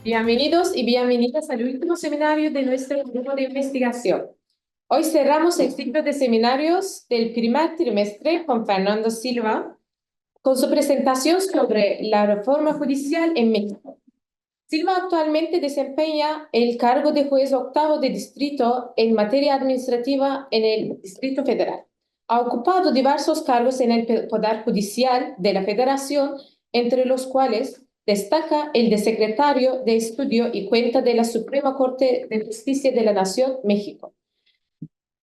Bienvenidos y bienvenidas al último seminario de nuestro grupo de investigación. Hoy cerramos el ciclo de seminarios del primer trimestre con Fernando Silva, con su presentación sobre la reforma judicial en México. Silva actualmente desempeña el cargo de juez octavo de distrito en materia administrativa en el Distrito Federal. Ha ocupado diversos cargos en el Poder Judicial de la Federación, entre los cuales destaca el de secretario de Estudio y Cuenta de la Suprema Corte de Justicia de la Nación, México.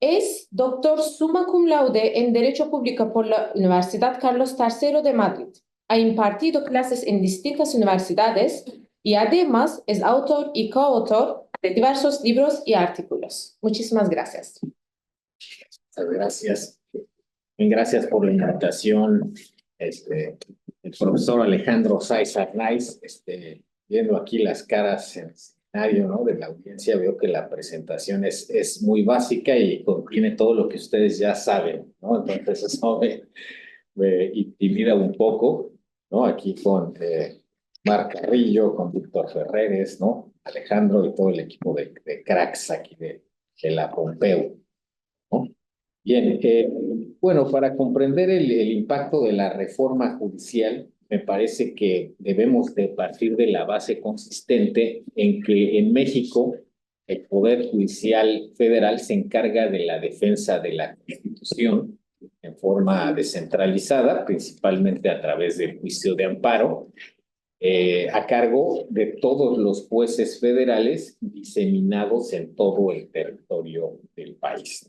Es doctor summa cum laude en Derecho Público por la Universidad Carlos III de Madrid. Ha impartido clases en distintas universidades y además es autor y coautor de diversos libros y artículos. Muchísimas gracias. Muchas gracias. Gracias por la invitación. El profesor Alejandro Sáiz Arnaiz, viendo aquí las caras en el escenario, ¿no?, de la audiencia, veo que la presentación es muy básica y contiene todo lo que ustedes ya saben, ¿no? Entonces eso me intimida un poco, ¿no? Aquí con Mar Carrillo, con Víctor Ferreres, ¿no? Alejandro y todo el equipo de cracks aquí de la Pompeu, ¿no? Bien, bueno, para comprender el impacto de la reforma judicial, me parece que debemos de partir de la base consistente en que en México el Poder Judicial Federal se encarga de la defensa de la Constitución en forma descentralizada, principalmente a través del juicio de amparo, a cargo de todos los jueces federales diseminados en todo el territorio del país.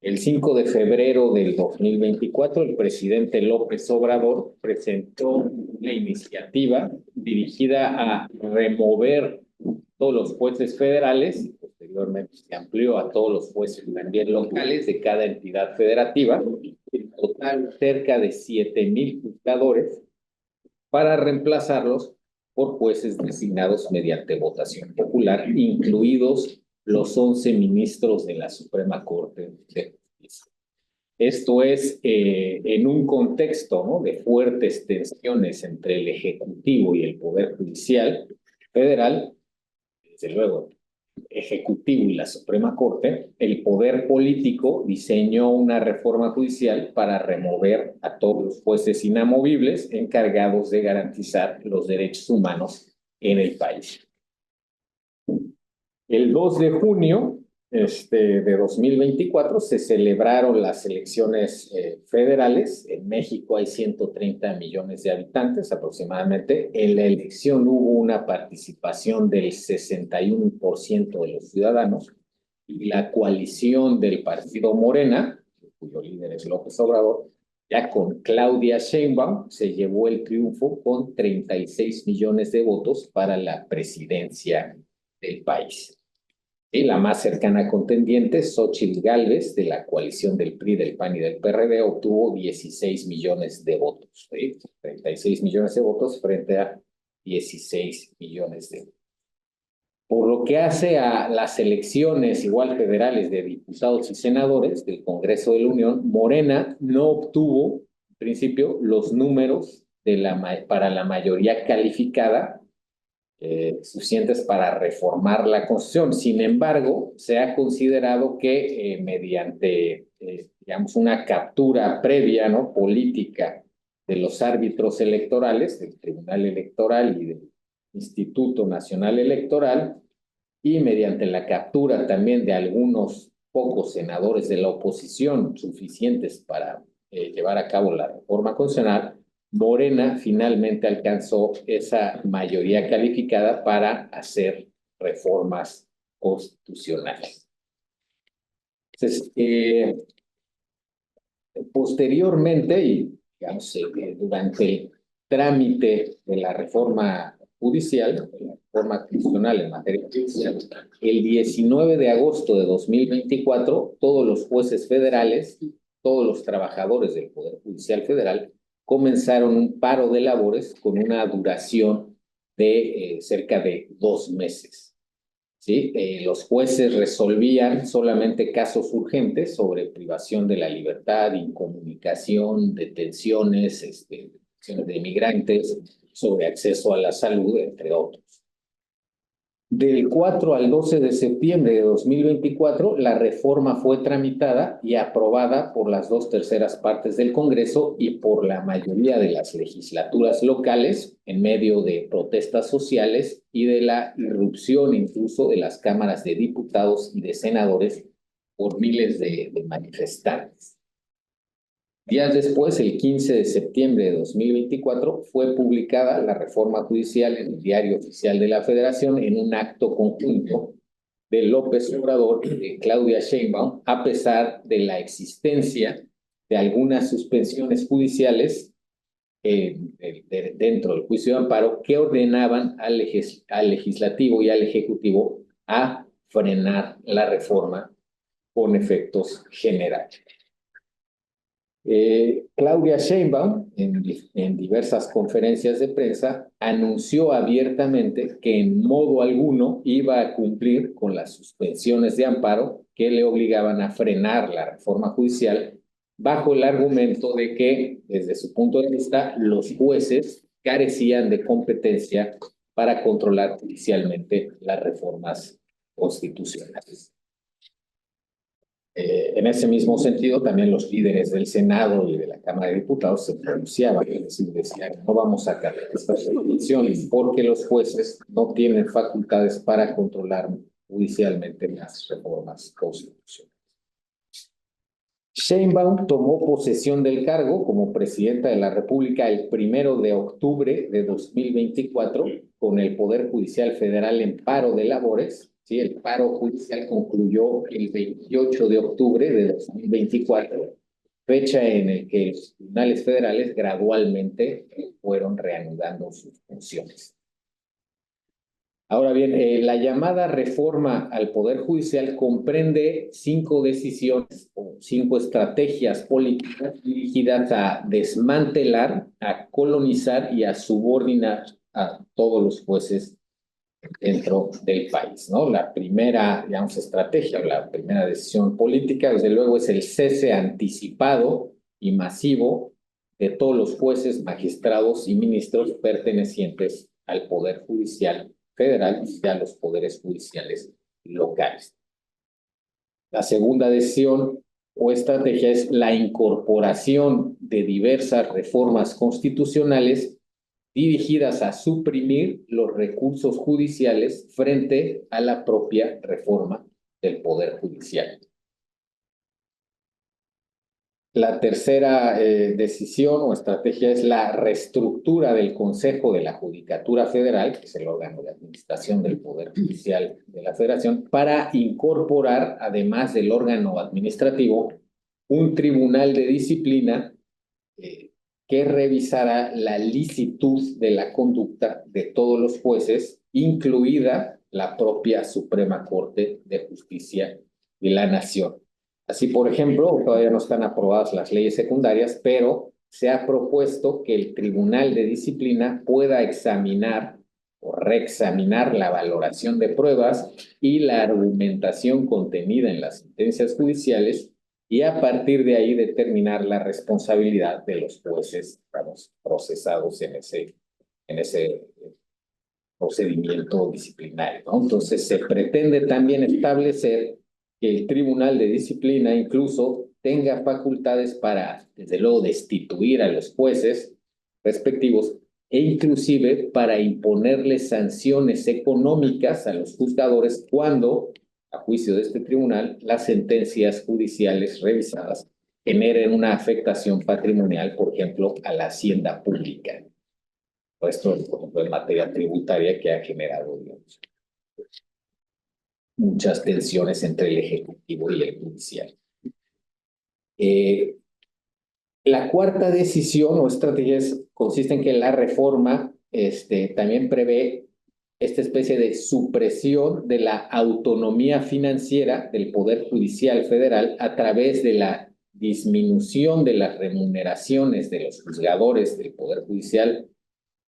El 5 de febrero del 2024, el presidente López Obrador presentó una iniciativa dirigida a remover todos los jueces federales y posteriormente se amplió a todos los jueces también locales de cada entidad federativa, en total cerca de 7,000 juzgadores, para reemplazarlos por jueces designados mediante votación popular, incluidos los 11 ministros de la Suprema Corte de Justicia. Esto es en un contexto, ¿no?, de fuertes tensiones entre el Ejecutivo y el Poder Judicial Federal. Desde luego, Ejecutivo y la Suprema Corte, el poder político diseñó una reforma judicial para remover a todos los jueces inamovibles encargados de garantizar los derechos humanos en el país. El 2 de junio de 2024 se celebraron las elecciones federales. En México hay 130 millones de habitantes aproximadamente. En la elección hubo una participación del 61% de los ciudadanos y la coalición del partido Morena, cuyo líder es López Obrador, ya con Claudia Sheinbaum, se llevó el triunfo con 36 millones de votos para la presidencia del país. Y la más cercana contendiente, Xóchitl Gálvez, de la coalición del PRI, del PAN y del PRD, obtuvo 16 millones de votos. 36 millones de votos frente a 16 millones de votos. Por lo que hace a las elecciones igual federales de diputados y senadores del Congreso de la Unión, Morena no obtuvo, en principio, los números para la mayoría calificada suficientes para reformar la Constitución. Sin embargo, se ha considerado que mediante, digamos, una captura previa, ¿no?, política de los árbitros electorales, del Tribunal Electoral y del Instituto Nacional Electoral, y mediante la captura también de algunos pocos senadores de la oposición suficientes para llevar a cabo la reforma constitucional, Morena finalmente alcanzó esa mayoría calificada para hacer reformas constitucionales. Entonces, posteriormente, y digamos, durante el trámite de la reforma judicial, la reforma constitucional en materia judicial, el 19 de agosto de 2024, todos los jueces federales, todos los trabajadores del Poder Judicial Federal comenzaron un paro de labores con una duración de cerca de 2 meses. ¿Sí? Los jueces resolvían solamente casos urgentes sobre privación de la libertad, incomunicación, detenciones, detenciones de migrantes, sobre acceso a la salud, entre otros. Del 4 al 12 de septiembre de 2024, la reforma fue tramitada y aprobada por las 2/3 partes del Congreso y por la mayoría de las legislaturas locales en medio de protestas sociales y de la irrupción incluso de las cámaras de diputados y de senadores por miles de manifestantes. Días después, el 15 de septiembre de 2024, fue publicada la reforma judicial en el Diario Oficial de la Federación en un acto conjunto de López Obrador y de Claudia Sheinbaum, a pesar de la existencia de algunas suspensiones judiciales dentro del juicio de amparo que ordenaban al legislativo y al ejecutivo a frenar la reforma con efectos generales. Claudia Sheinbaum, en diversas conferencias de prensa, anunció abiertamente que en modo alguno iba a cumplir con las suspensiones de amparo que le obligaban a frenar la reforma judicial, bajo el argumento de que, desde su punto de vista, los jueces carecían de competencia para controlar judicialmente las reformas constitucionales. En ese mismo sentido, también los líderes del Senado y de la Cámara de Diputados se pronunciaban, es decir, decían, no vamos a cambiar estas resoluciones porque los jueces no tienen facultades para controlar judicialmente las reformas constitucionales. Sheinbaum tomó posesión del cargo como presidenta de la República el 1 de octubre de 2024, con el Poder Judicial Federal en paro de labores. Sí, el paro judicial concluyó el 28 de octubre de 2024, fecha en la que los tribunales federales gradualmente fueron reanudando sus funciones. Ahora bien, la llamada reforma al Poder Judicial comprende 5 decisiones o 5 estrategias políticas dirigidas a desmantelar, a colonizar y a subordinar a todos los jueces dentro del país, ¿no? La primera, digamos, estrategia, la primera decisión política, desde luego, es el cese anticipado y masivo de todos los jueces, magistrados y ministros pertenecientes al Poder Judicial Federal y a los poderes judiciales locales. La segunda decisión o estrategia es la incorporación de diversas reformas constitucionales dirigidas a suprimir los recursos judiciales frente a la propia reforma del Poder Judicial. La tercera decisión o estrategia es la reestructura del Consejo de la Judicatura Federal, que es el órgano de administración del Poder Judicial de la Federación, para incorporar, además del órgano administrativo, un tribunal de disciplina que revisará la licitud de la conducta de todos los jueces, incluida la propia Suprema Corte de Justicia de la Nación. Así, por ejemplo, todavía no están aprobadas las leyes secundarias, pero se ha propuesto que el Tribunal de Disciplina pueda examinar o reexaminar la valoración de pruebas y la argumentación contenida en las sentencias judiciales, y a partir de ahí determinar la responsabilidad de los jueces procesados en ese procedimiento disciplinario, ¿no? Entonces, se pretende también establecer que el Tribunal de Disciplina incluso tenga facultades para, desde luego, destituir a los jueces respectivos e inclusive para imponerles sanciones económicas a los juzgadores cuando, a juicio de este tribunal, las sentencias judiciales revisadas generen una afectación patrimonial, por ejemplo, a la hacienda pública. Esto, por ejemplo, en materia tributaria, que ha generado, digamos, muchas tensiones entre el Ejecutivo y el Judicial. La cuarta decisión o estrategia consiste en que la reforma también prevé esta especie de supresión de la autonomía financiera del Poder Judicial Federal a través de la disminución de las remuneraciones de los juzgadores del Poder Judicial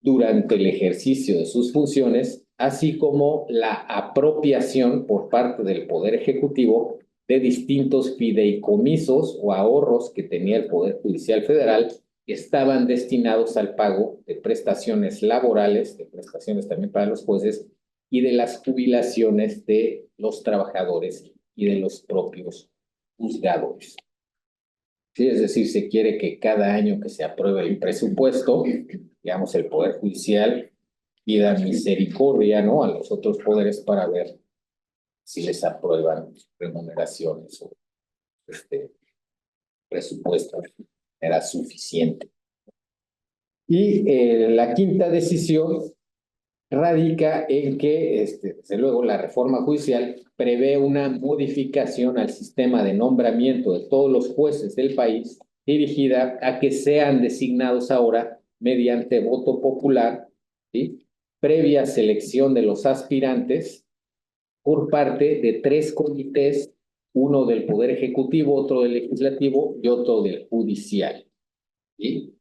durante el ejercicio de sus funciones, así como la apropiación por parte del Poder Ejecutivo de distintos fideicomisos o ahorros que tenía el Poder Judicial Federal, que estaban destinados al pago de prestaciones laborales, de prestaciones también para los jueces, y de las jubilaciones de los trabajadores y de los propios juzgadores. Sí, es decir, se quiere que cada año que se apruebe el presupuesto, digamos, el Poder Judicial pida misericordia, ¿no?, a los otros poderes para ver si les aprueban remuneraciones o presupuesto era suficiente. Y la quinta decisión radica en que, desde luego, la reforma judicial prevé una modificación al sistema de nombramiento de todos los jueces del país, dirigida a que sean designados ahora mediante voto popular, ¿sí?, previa selección de los aspirantes por parte de 3 comités, uno del Poder Ejecutivo, otro del Legislativo y otro del Judicial, ¿sí?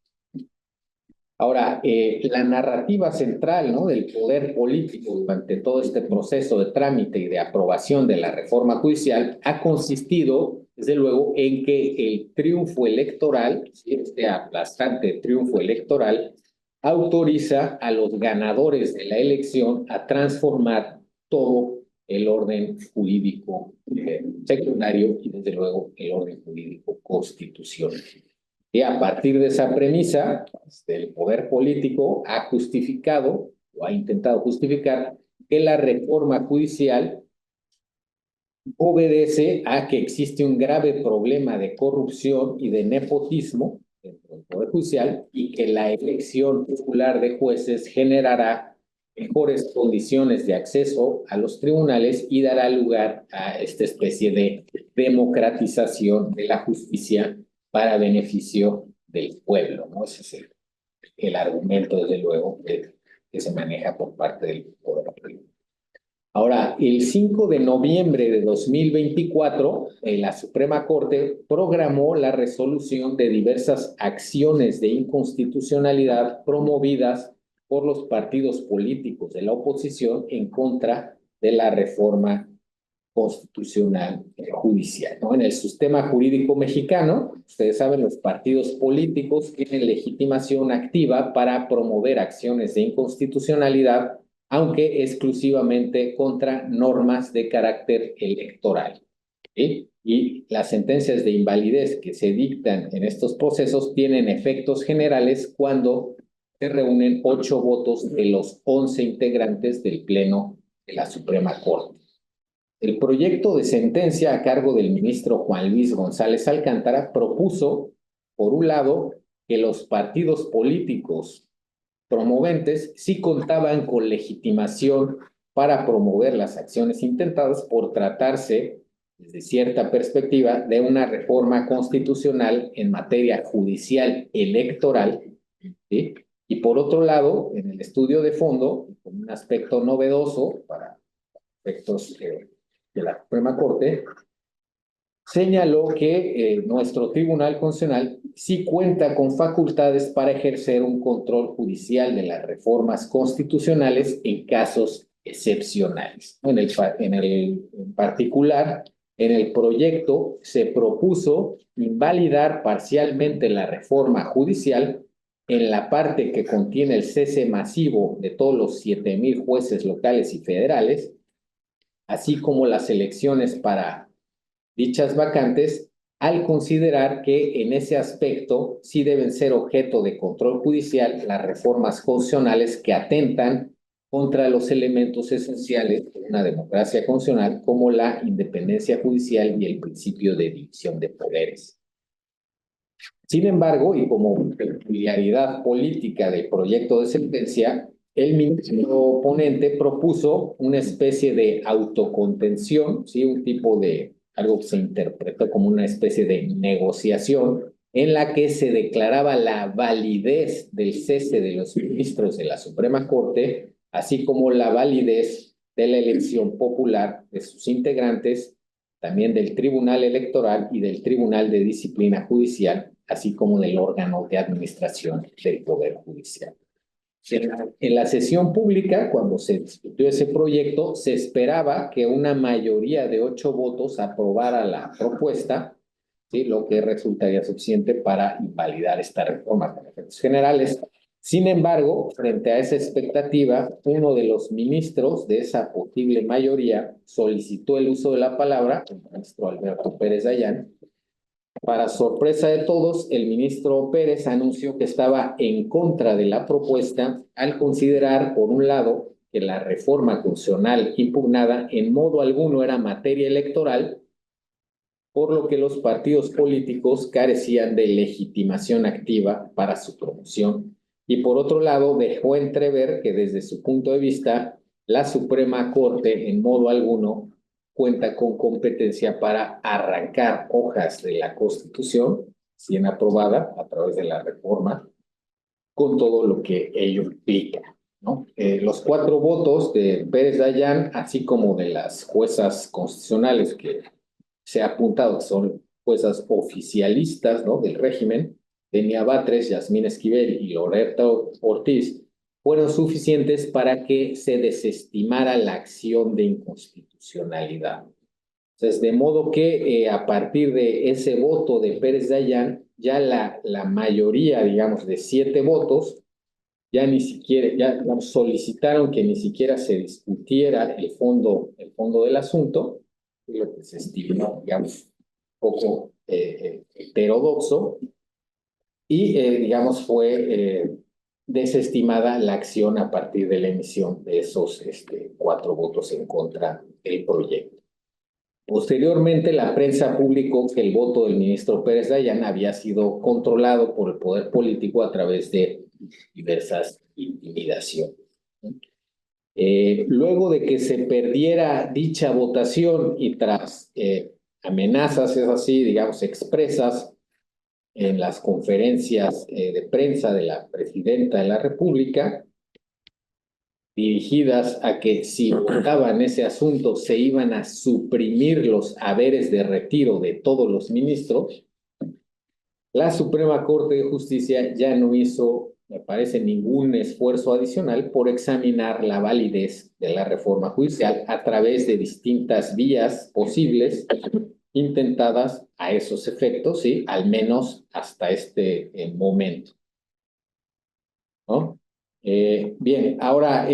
Ahora, la narrativa central, ¿no?, del poder político durante todo este proceso de trámite y de aprobación de la reforma judicial ha consistido, desde luego, en que el triunfo electoral, este aplastante triunfo electoral, autoriza a los ganadores de la elección a transformar todo el orden jurídico secundario y, desde luego, el orden jurídico constitucional. Y a partir de esa premisa, el poder político ha justificado o ha intentado justificar que la reforma judicial obedece a que existe un grave problema de corrupción y de nepotismo dentro del Poder Judicial y que la elección popular de jueces generará mejores condiciones de acceso a los tribunales y dará lugar a esta especie de democratización de la justicia para beneficio del pueblo, ¿no? Ese es el argumento, desde luego, que se maneja por parte del Poder Político. Ahora, el 5 de noviembre de 2024, la Suprema Corte programó la resolución de diversas acciones de inconstitucionalidad promovidas por los partidos políticos de la oposición en contra de la reforma constitucional judicial, ¿no? En el sistema jurídico mexicano, ustedes saben, los partidos políticos tienen legitimación activa para promover acciones de inconstitucionalidad, aunque exclusivamente contra normas de carácter electoral, ¿sí? Y las sentencias de invalidez que se dictan en estos procesos tienen efectos generales cuando se reúnen 8 votos de los 11 integrantes del Pleno de la Suprema Corte. El proyecto de sentencia a cargo del ministro Juan Luis González Alcántara propuso, por un lado, que los partidos políticos promoventes sí contaban con legitimación para promover las acciones intentadas por tratarse, desde cierta perspectiva, de una reforma constitucional en materia judicial electoral, ¿sí? Y por otro lado, en el estudio de fondo, con un aspecto novedoso para aspectos de la Suprema Corte, señaló que nuestro Tribunal Constitucional sí cuenta con facultades para ejercer un control judicial de las reformas constitucionales en casos excepcionales. En particular, en el proyecto se propuso invalidar parcialmente la reforma judicial en la parte que contiene el cese masivo de todos los 7,000 jueces locales y federales, así como las elecciones para dichas vacantes, al considerar que en ese aspecto sí deben ser objeto de control judicial las reformas constitucionales que atentan contra los elementos esenciales de una democracia constitucional como la independencia judicial y el principio de división de poderes. Sin embargo, y como peculiaridad política del proyecto de sentencia, el ministro ponente propuso una especie de autocontención, ¿sí?, un tipo de algo que se interpretó como una especie de negociación en la que se declaraba la validez del cese de los ministros de la Suprema Corte, así como la validez de la elección popular de sus integrantes también del Tribunal Electoral y del Tribunal de Disciplina Judicial, así como del órgano de administración del Poder Judicial. En la sesión pública, cuando se discutió ese proyecto, se esperaba que una mayoría de 8 votos aprobara la propuesta, ¿sí? Lo que resultaría suficiente para invalidar esta reforma con efectos generales. Sin embargo, frente a esa expectativa, uno de los ministros de esa posible mayoría solicitó el uso de la palabra, el ministro Alberto Pérez Dayán. Para sorpresa de todos, el ministro Pérez anunció que estaba en contra de la propuesta al considerar, por un lado, que la reforma constitucional impugnada en modo alguno era materia electoral, por lo que los partidos políticos carecían de legitimación activa para su promoción. Y por otro lado, dejó entrever que desde su punto de vista, la Suprema Corte en modo alguno cuenta con competencia para arrancar hojas de la Constitución, si bien aprobada a través de la reforma, con todo lo que ello implica, ¿no? Los 4 votos de Pérez Dayán, así como de las juezas constitucionales que se ha apuntado, que son juezas oficialistas, ¿no?, del régimen, Denia Batres, Yasmín Esquivel y Loreto Ortiz, fueron suficientes para que se desestimara la acción de inconstitucionalidad. Entonces, de modo que a partir de ese voto de Pérez Dayán, ya la mayoría, digamos, de 7 votos, ya ni siquiera, ya solicitaron que ni siquiera se discutiera el fondo del asunto, lo que se estimó, digamos, un poco heterodoxo, y, digamos, fue desestimada la acción a partir de la emisión de esos 4 votos en contra del proyecto. Posteriormente, la prensa publicó que el voto del ministro Pérez Dayán había sido controlado por el poder político a través de diversas intimidaciones. Luego de que se perdiera dicha votación y tras amenazas, es así, digamos, expresas en las conferencias de prensa de la presidenta de la República, dirigidas a que si votaban ese asunto se iban a suprimir los haberes de retiro de todos los ministros, la Suprema Corte de Justicia ya no hizo, me parece, ningún esfuerzo adicional por examinar la validez de la reforma judicial a través de distintas vías posibles intentadas a esos efectos, ¿sí?, al menos hasta este momento, ¿no? Bien, ahora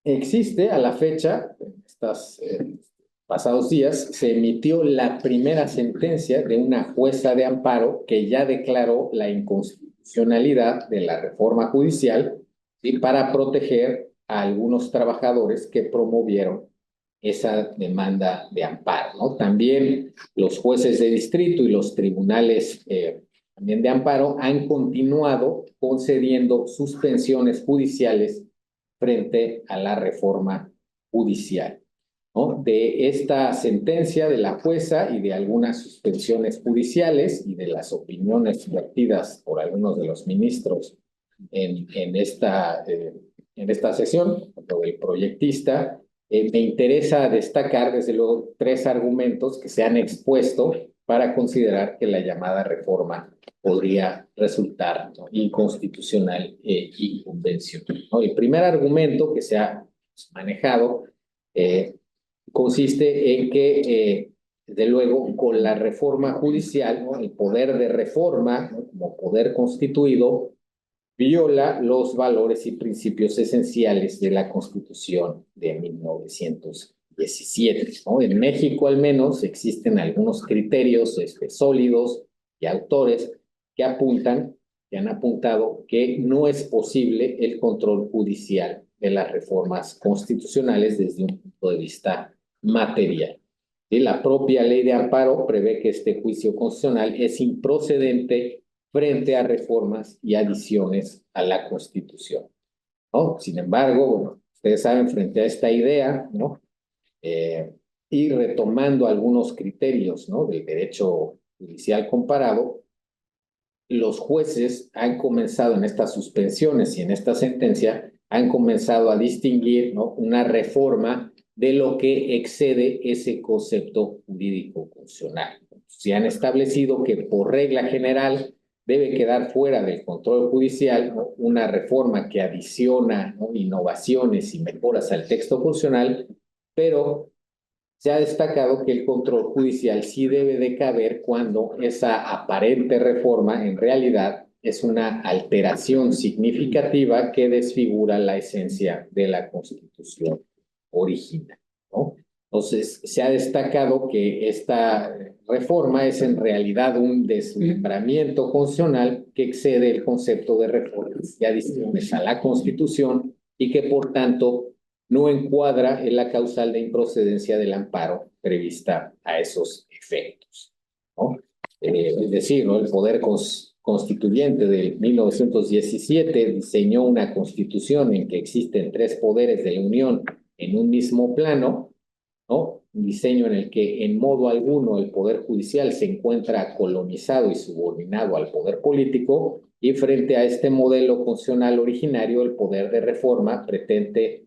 existe a la fecha, estos pasados días, se emitió la primera sentencia de una jueza de amparo que ya declaró la inconstitucionalidad de la reforma judicial, ¿sí?, para proteger a algunos trabajadores que promovieron esa demanda de amparo, ¿no? También los jueces de distrito y los tribunales también de amparo han continuado concediendo suspensiones judiciales frente a la reforma judicial, ¿no? De esta sentencia de la jueza y de algunas suspensiones judiciales y de las opiniones vertidas por algunos de los ministros en esta sesión, lo del proyectista, me interesa destacar, desde luego, 3 argumentos que se han expuesto para considerar que la llamada reforma podría resultar, ¿no?, inconstitucional e inconvencional, ¿no? El primer argumento que se ha manejado consiste en que, desde luego, con la reforma judicial, ¿no?, el poder de reforma, ¿no?, como poder constituido, viola los valores y principios esenciales de la Constitución de 1917, ¿no? En México, al menos, existen algunos criterios sólidos y autores que han apuntado que no es posible el control judicial de las reformas constitucionales desde un punto de vista material. ¿Sí? La propia ley de amparo prevé que este juicio constitucional es improcedente frente a reformas y adiciones a la Constitución, ¿no? Sin embargo, bueno, ustedes saben, frente a esta idea, ¿no?, y retomando algunos criterios, ¿no?, del derecho judicial comparado, los jueces han comenzado en estas suspensiones y en esta sentencia, han comenzado a distinguir, ¿no?, una reforma de lo que excede ese concepto jurídico constitucional. Se han establecido que por regla general debe quedar fuera del control judicial, ¿no?, una reforma que adiciona, ¿no?, innovaciones y mejoras al texto constitucional, pero se ha destacado que el control judicial sí debe de caber cuando esa aparente reforma en realidad es una alteración significativa que desfigura la esencia de la Constitución original, ¿no? Entonces, se ha destacado que esta reforma es en realidad un desmembramiento constitucional que excede el concepto de reformas y adiciones a la Constitución y que, por tanto, no encuadra en la causal de improcedencia del amparo prevista a esos efectos, ¿no? Es decir, ¿no?, el Poder Constituyente de 1917 diseñó una constitución en que existen tres poderes de la Unión en un mismo plano, ¿no? Un diseño en el que en modo alguno el Poder Judicial se encuentra colonizado y subordinado al poder político, y frente a este modelo constitucional originario, el poder de reforma pretende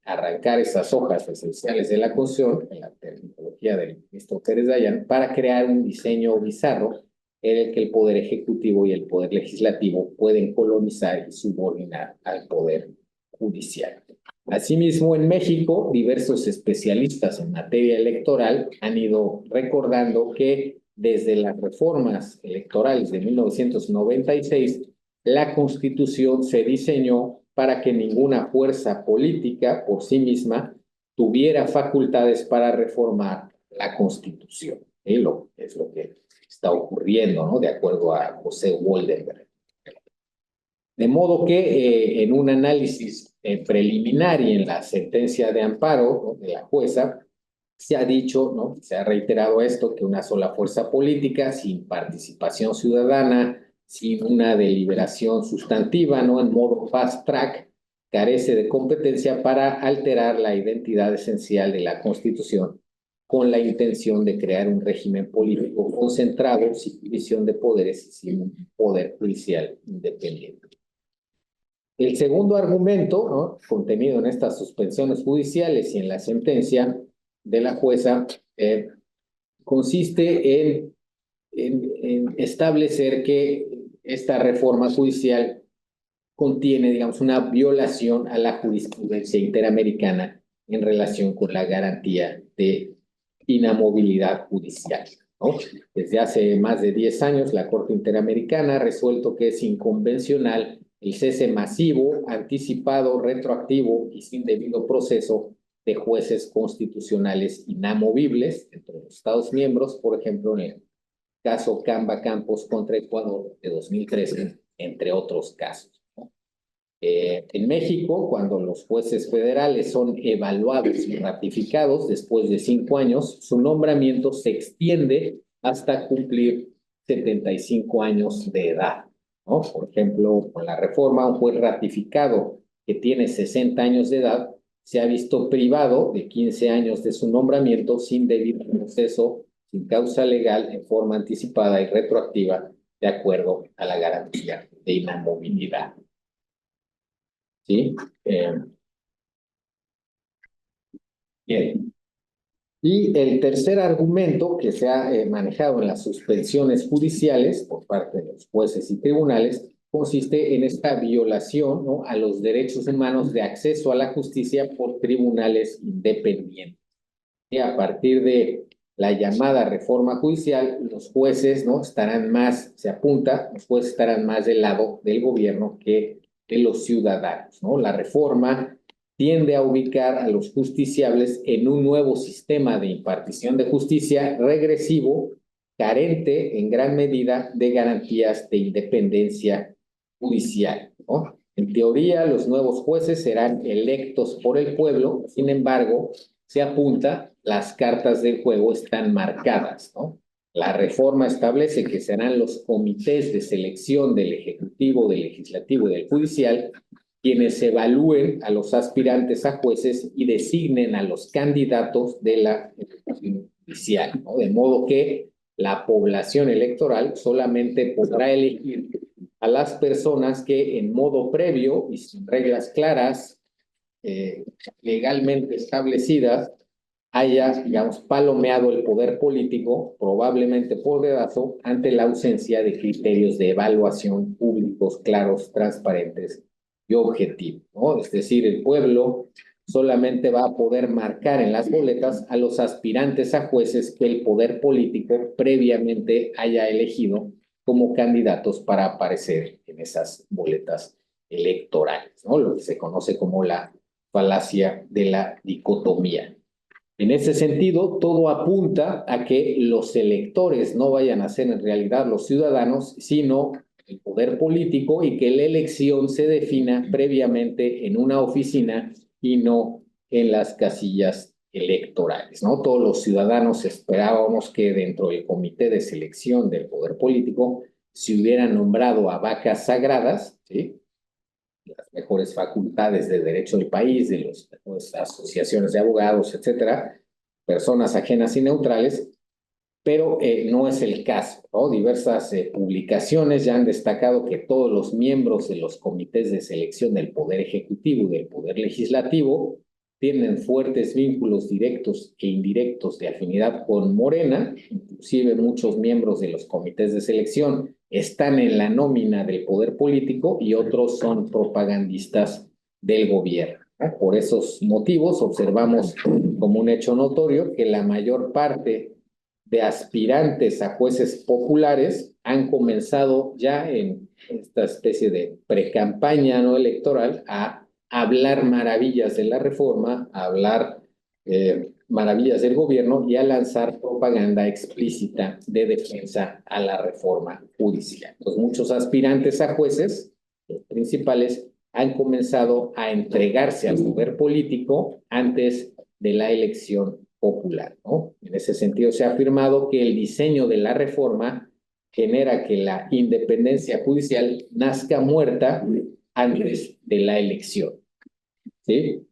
arrancar esas hojas esenciales de la Constitución, en la terminología del ministro Pérez Dayán, para crear un diseño bizarro en el que el Poder Ejecutivo y el Poder Legislativo pueden colonizar y subordinar al Poder Judicial. Asimismo, en México, diversos especialistas en materia electoral han ido recordando que desde las reformas electorales de 1996, la Constitución se diseñó para que ninguna fuerza política por sí misma tuviera facultades para reformar la Constitución. Es lo que está ocurriendo, ¿no?, de acuerdo a José Woldenberg. De modo que en un análisis preliminar y en la sentencia de amparo, ¿no?, de la jueza, se ha dicho, ¿no?, se ha reiterado esto, que una sola fuerza política sin participación ciudadana, sin una deliberación sustantiva, ¿no?, en modo fast track, carece de competencia para alterar la identidad esencial de la Constitución con la intención de crear un régimen político concentrado, sin división de poderes y sin un poder judicial independiente. El segundo argumento, ¿no?, contenido en estas suspensiones judiciales y en la sentencia de la jueza, consiste en establecer que esta reforma judicial contiene, digamos, una violación a la jurisprudencia interamericana en relación con la garantía de inamovilidad judicial, ¿no? Desde hace más de 10 años, la Corte Interamericana ha resuelto que es inconvencional el cese masivo, anticipado, retroactivo y sin debido proceso de jueces constitucionales inamovibles entre los Estados miembros, por ejemplo, en el caso Camba Campos contra Ecuador de 2013, entre otros casos, ¿no? En México, cuando los jueces federales son evaluados y ratificados después de 5 años, su nombramiento se extiende hasta cumplir 75 años de edad, ¿no? Por ejemplo, con la reforma, un juez ratificado que tiene 60 años de edad se ha visto privado de 15 años de su nombramiento sin debido proceso, sin causa legal, en forma anticipada y retroactiva, de acuerdo a la garantía de inamovilidad. ¿Sí? Bien. Y el tercer argumento que se ha manejado en las suspensiones judiciales por parte de los jueces y tribunales consiste en esta violación, ¿no?, a los derechos humanos de acceso a la justicia por tribunales independientes. Y a partir de la llamada reforma judicial, los jueces, ¿no?, estarán más, se apunta, los jueces estarán más del lado del gobierno que de los ciudadanos, ¿no? La reforma tiende a ubicar a los justiciables en un nuevo sistema de impartición de justicia regresivo, carente en gran medida de garantías de independencia judicial, ¿no? En teoría, los nuevos jueces serán electos por el pueblo, sin embargo, se apunta, las cartas del juego están marcadas, ¿no? La reforma establece que serán los comités de selección del Ejecutivo, del Legislativo y del Judicial quienes evalúen a los aspirantes a jueces y designen a los candidatos de la ejecución judicial, ¿no? De modo que la población electoral solamente podrá elegir a las personas que en modo previo y sin reglas claras legalmente establecidas haya, digamos, palomeado el poder político, probablemente por dedazo, ante la ausencia de criterios de evaluación públicos, claros, transparentes y objetivos, ¿no? Es decir, el pueblo solamente va a poder marcar en las boletas a los aspirantes a jueces que el poder político previamente haya elegido como candidatos para aparecer en esas boletas electorales, ¿no? Lo que se conoce como la falacia de la dicotomía. En ese sentido, todo apunta a que los electores no vayan a ser en realidad los ciudadanos, sino el poder político, y que la elección se defina previamente en una oficina y no en las casillas electorales, ¿no? Todos los ciudadanos esperábamos que dentro del comité de selección del poder político se hubieran nombrado a vacas sagradas, ¿sí? Las mejores facultades de derecho del país, de las asociaciones de abogados, etcétera, personas ajenas y neutrales, pero no es el caso, ¿no? Diversas publicaciones ya han destacado que todos los miembros de los comités de selección del Poder Ejecutivo y del Poder Legislativo tienen fuertes vínculos directos e indirectos de afinidad con Morena. Inclusive muchos miembros de los comités de selección están en la nómina del poder político y otros son propagandistas del gobierno. Por esos motivos observamos como un hecho notorio que la mayor parte de aspirantes a jueces populares han comenzado ya en esta especie de precampaña no electoral a hablar maravillas de la reforma, a hablar maravillas del gobierno y a lanzar propaganda explícita de defensa a la reforma judicial. Entonces, muchos aspirantes a jueces, los principales, han comenzado a entregarse al poder político antes de la elección popular, ¿no? En ese sentido, se ha afirmado que el diseño de la reforma genera que la independencia judicial nazca muerta antes de la elección, ¿sí?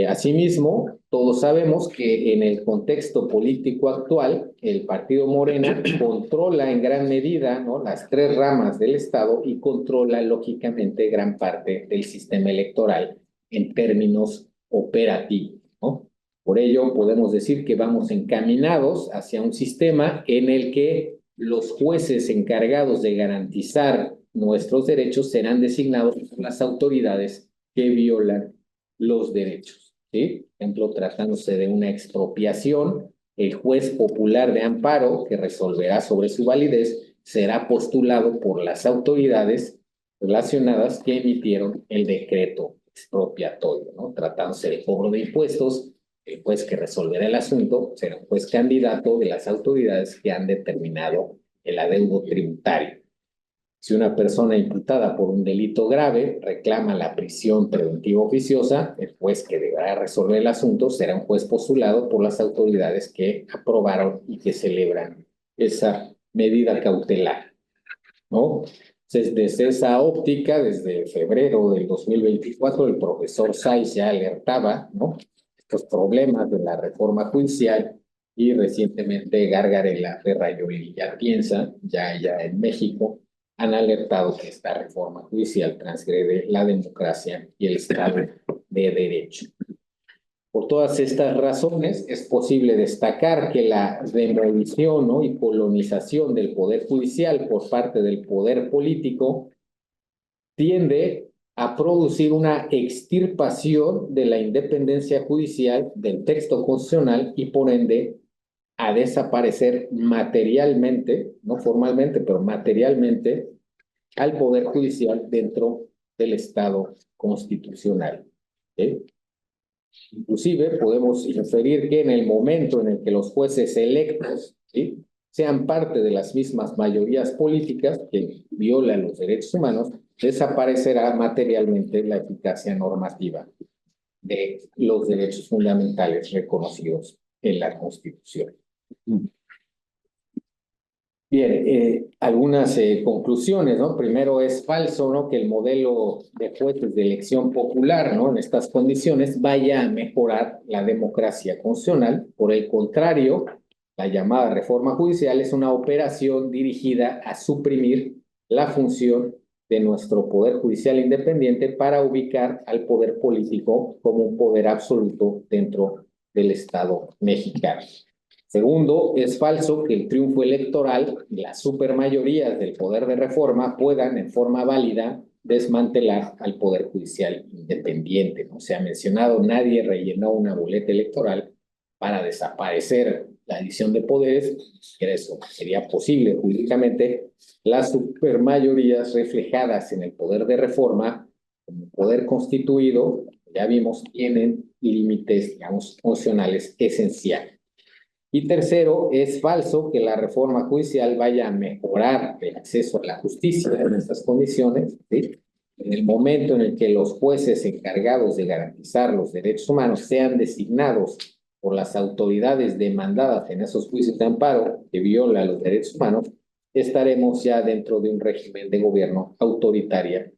Asimismo, todos sabemos que en el contexto político actual, el partido Morena controla en gran medida, ¿no?, las tres ramas del Estado y controla lógicamente gran parte del sistema electoral en términos operativos, ¿no? Por ello, podemos decir que vamos encaminados hacia un sistema en el que los jueces encargados de garantizar nuestros derechos serán designados por las autoridades que violan los derechos, ¿sí? Por ejemplo, tratándose de una expropiación, el juez popular de amparo que resolverá sobre su validez será postulado por las autoridades relacionadas que emitieron el decreto expropiatorio, ¿no? Tratándose de cobro de impuestos, el juez que resolverá el asunto será un juez candidato de las autoridades que han determinado el adeudo tributario. Si una persona imputada por un delito grave reclama la prisión preventiva oficiosa, el juez que deberá resolver el asunto será un juez postulado por las autoridades que aprobaron y que celebran esa medida cautelar, ¿no? Desde esa óptica, desde febrero del 2024, el profesor Sáiz ya alertaba, ¿no?, estos problemas de la reforma judicial, y recientemente Gargarella, Ferrayoli y Atienza, ya en México, han alertado que esta reforma judicial transgrede la democracia y el Estado de Derecho. Por todas estas razones, es posible destacar que la demolición, ¿no?, y colonización del poder judicial por parte del poder político tiende a producir una extirpación de la independencia judicial del texto constitucional y por ende a desaparecer materialmente, no formalmente, pero materialmente, al Poder Judicial dentro del Estado constitucional, ¿sí? Inclusive podemos inferir que en el momento en el que los jueces electos, ¿sí?, sean parte de las mismas mayorías políticas que violan los derechos humanos, desaparecerá materialmente la eficacia normativa de los derechos fundamentales reconocidos en la Constitución. Bien, algunas conclusiones, ¿no? Primero, es falso, ¿no?, que el modelo de jueces de elección popular, ¿no?, en estas condiciones vaya a mejorar la democracia constitucional. Por el contrario, la llamada reforma judicial es una operación dirigida a suprimir la función de nuestro Poder Judicial independiente para ubicar al poder político como un poder absoluto dentro del Estado mexicano. Segundo, es falso que el triunfo electoral y las supermayorías del poder de reforma puedan en forma válida desmantelar al Poder Judicial independiente. No se ha mencionado, nadie rellenó una boleta electoral para desaparecer la división de poderes, que eso sería posible jurídicamente. Las supermayorías reflejadas en el poder de reforma, como poder constituido, ya vimos, tienen límites, digamos, funcionales esenciales. Y tercero, es falso que la reforma judicial vaya a mejorar el acceso a la justicia en estas condiciones, ¿sí? En el momento en el que los jueces encargados de garantizar los derechos humanos sean designados por las autoridades demandadas en esos juicios de amparo que violan los derechos humanos, estaremos ya dentro de un régimen de gobierno autoritario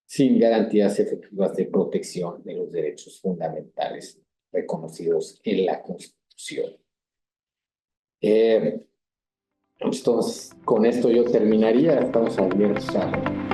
sin garantías efectivas de protección de los derechos fundamentales reconocidos en la Constitución. Entonces, con esto yo terminaría. Estamos abiertos a